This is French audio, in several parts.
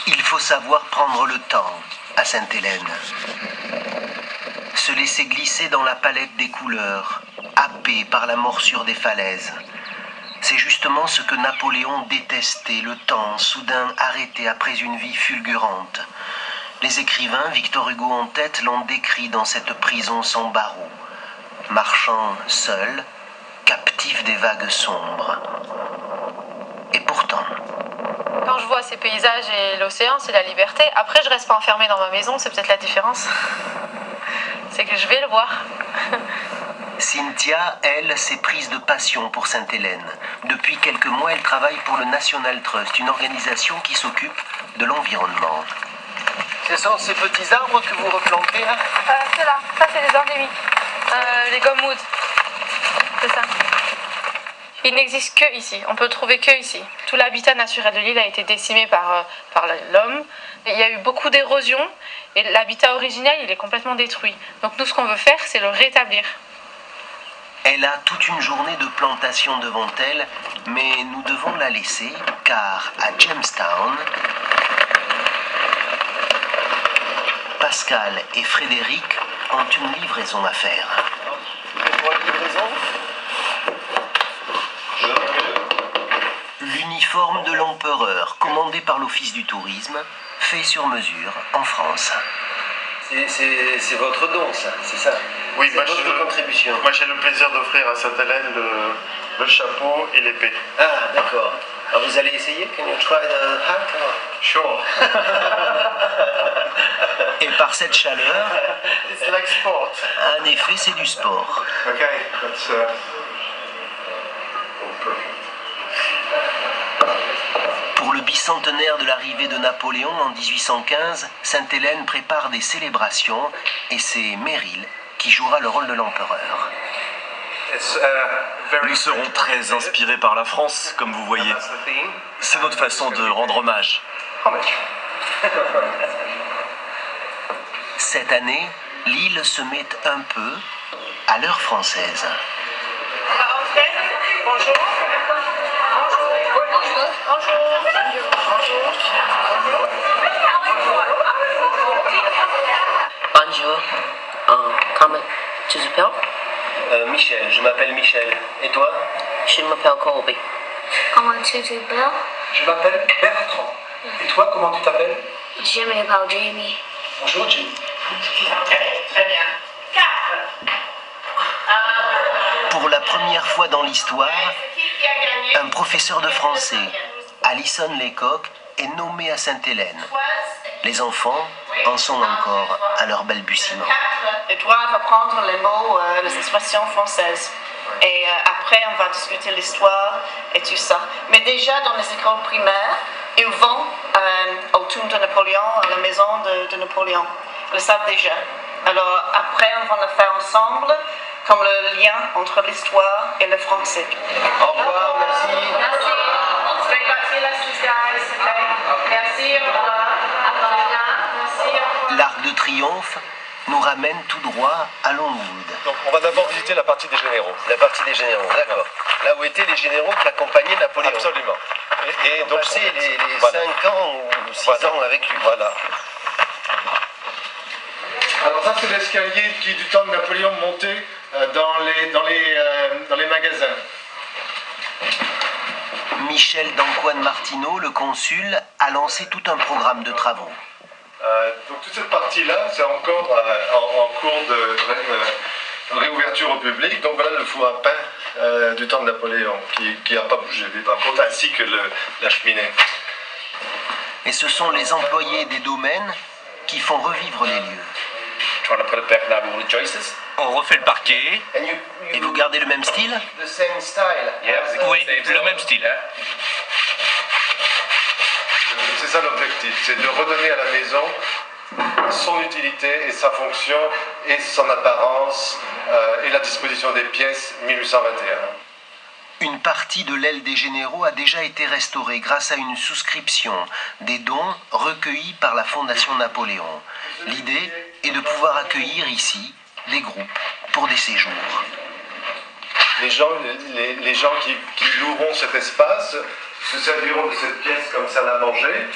Il faut savoir prendre le temps à Sainte-Hélène. Se laisser glisser dans la palette des couleurs, happé par la morsure des falaises. C'est justement ce que Napoléon détestait, le temps soudain arrêté après une vie fulgurante. Les écrivains, Victor Hugo en tête, l'ont décrit dans cette prison sans barreaux, marchant seul, captif des vagues sombres. Et pourtant... Quand je vois ces paysages et l'océan, c'est la liberté. Après, je reste pas enfermée dans ma maison, c'est peut-être la différence. C'est que je vais le voir. Cynthia, elle, s'est prise de passion pour Sainte-Hélène. Depuis quelques mois, elle travaille pour le National Trust, une organisation qui s'occupe de l'environnement. Ce sont ces petits arbres que vous replantez là ? C'est là, ça c'est des endémiques. Les gomwood. C'est ça. Il n'existe que ici, on peut trouver que ici. Tout l'habitat naturel de l'île a été décimé par l'homme. Il y a eu beaucoup d'érosion et l'habitat originel il est complètement détruit. Donc nous ce qu'on veut faire c'est le rétablir. Elle a toute une journée de plantation devant elle, mais nous devons la laisser car à Jamestown, Pascal et Frédéric ont une livraison à faire. Pour la livraison ? L'uniforme de l'empereur, commandé par l'Office du tourisme, fait sur mesure en France. C'est votre don, ça, c'est ça ? Oui, c'est votre contribution. Moi j'ai le plaisir d'offrir à Sainte-Hélène le chapeau et l'épée. Ah, d'accord. Alors vous allez essayer? Can you try the hat? Sure. Et par cette chaleur, It's like sport. en effet, c'est du sport. Okay, that's Pour le bicentenaire de l'arrivée de Napoléon en 1815, Sainte-Hélène prépare des célébrations et c'est Meryl qui jouera le rôle de l'empereur. Nous serons très inspirés par la France, comme vous voyez. C'est notre façon de rendre hommage. Cette année, l'île se met un peu à l'heure française. Bonjour. Bonjour. Comment tu t'appelles? Michel, je m'appelle Michel. Et toi? Je m'appelle Colby. Comment tu t'appelles? Je m'appelle Bertrand. Et toi, comment tu t'appelles? Je m'appelle Jamie. Bonjour, Jamie. Très bien. Pour la première fois dans l'histoire, un professeur de français, Alison Leacock, est nommé à Sainte-Hélène. Les enfants en sont encore à leur balbutiement. Ils doivent apprendre les mots, les expressions françaises. Et après, on va discuter l'histoire et tout ça. Mais déjà, dans les écoles primaires, ils vont au tombe de Napoléon, à la maison de Napoléon. Ils le savent déjà. Alors après, on va le faire ensemble, comme le lien entre l'histoire et le français. Au revoir, merci. Merci. Merci, au revoir. Merci. L'Arc de Triomphe nous ramène tout droit à Longwood. Donc on va d'abord visiter la partie des généraux. La partie des généraux, d'accord. Là où étaient les généraux qui accompagnaient Napoléon. Absolument. Et donc c'est les voilà. 5 ans ou 6 Voilà. ans avec lui. Voilà. Alors ça c'est l'escalier qui du temps de Napoléon montait dans les magasins. Michel d'Antoine Martineau, le consul, a lancé tout un programme de travaux. Donc toute cette partie-là, c'est encore en cours de réouverture au public. Donc voilà le four à pain du temps de Napoléon qui n'a pas bougé, par contre, ainsi que la cheminée. Et ce sont les employés des domaines qui font revivre les lieux. On refait le parquet. Et vous gardez le même style? Oui, le même style. C'est ça l'objectif, c'est de redonner à la maison son utilité et sa fonction et son apparence et la disposition des pièces 1821. Une partie de l'aile des généraux a déjà été restaurée grâce à une souscription, des dons recueillis par la Fondation Napoléon. L'idée est de pouvoir accueillir ici des groupes pour des séjours. Les gens qui loueront cet espace se serviront de cette pièce comme salle à manger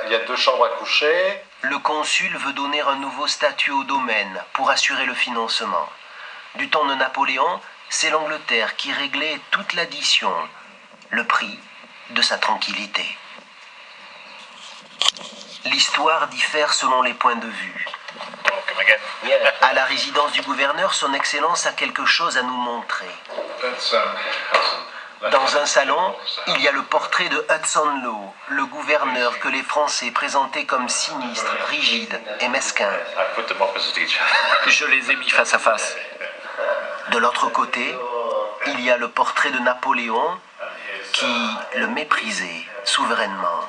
il y a 2 chambres à coucher. Le consul veut donner un nouveau statut au domaine pour assurer le financement. Du temps de Napoléon, c'est l'Angleterre qui réglait toute l'addition, le prix de sa tranquillité. L'histoire diffère selon les points de vue. À la résidence du gouverneur, son Excellence a quelque chose à nous montrer. Dans un salon, il y a le portrait de Hudson Lowe, le gouverneur que les Français présentaient comme sinistre, rigide et mesquin. Je les ai mis face à face. De l'autre côté, il y a le portrait de Napoléon qui le méprisait souverainement.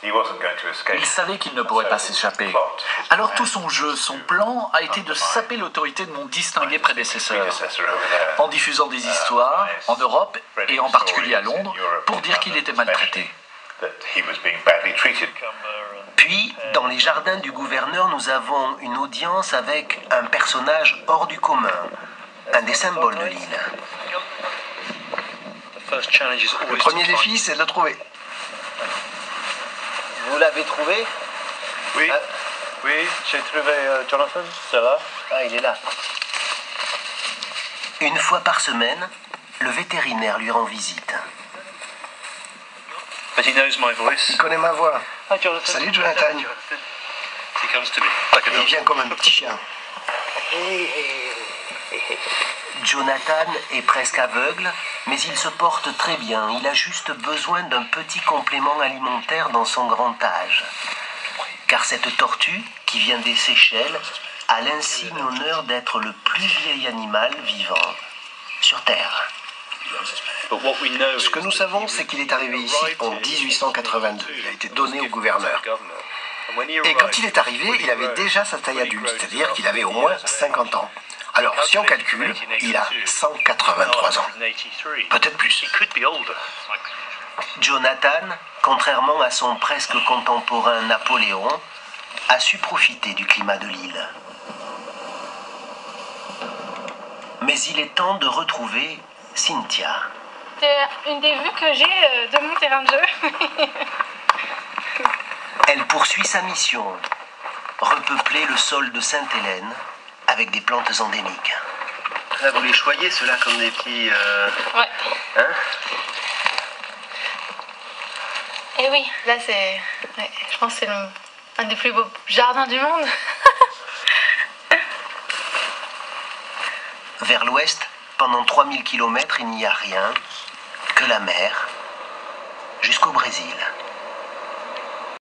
Il savait qu'il ne pourrait pas s'échapper. Alors tout son jeu, son plan, a été de saper l'autorité de mon distingué prédécesseur, en diffusant des histoires, en Europe et en particulier à Londres, pour dire qu'il était maltraité. Puis, dans les jardins du gouverneur, nous avons une audience avec un personnage hors du commun, un des symboles de l'île. Le premier défi, c'est de le trouver. Vous l'avez trouvé? Oui, oui, j'ai trouvé Jonathan, c'est là. Ah, il est là. Une fois par semaine, le vétérinaire lui rend visite. But he knows my voice. Il connaît ma voix. Hi, Jonathan. Salut, Jonathan. He comes to me like a Il dog. vient comme un petit chien. Jonathan est presque aveugle, mais il se porte très bien. Il a juste besoin d'un petit complément alimentaire dans son grand âge. Car cette tortue, qui vient des Seychelles, a l'insigne honneur d'être le plus vieil animal vivant sur Terre. Ce que nous savons, c'est qu'il est arrivé ici en 1882. Il a été donné au gouverneur. Et quand il est arrivé, il avait déjà sa taille adulte, c'est-à-dire qu'il avait au moins 50 ans. Alors, si on calcule, il a 183 ans. Peut-être plus. Jonathan, contrairement à son presque contemporain Napoléon, a su profiter du climat de l'île. Mais il est temps de retrouver Cynthia. C'est une des vues que j'ai de mon terrain de jeu. Elle poursuit sa mission, repeupler le sol de Sainte-Hélène avec des plantes endémiques. Là, vous les choyez, ceux-là, comme des petits... Ouais. Hein? Et oui, là c'est... Ouais, je pense que c'est un des plus beaux jardins du monde. Vers l'ouest, pendant 3000 km, il n'y a rien que la mer jusqu'au Brésil.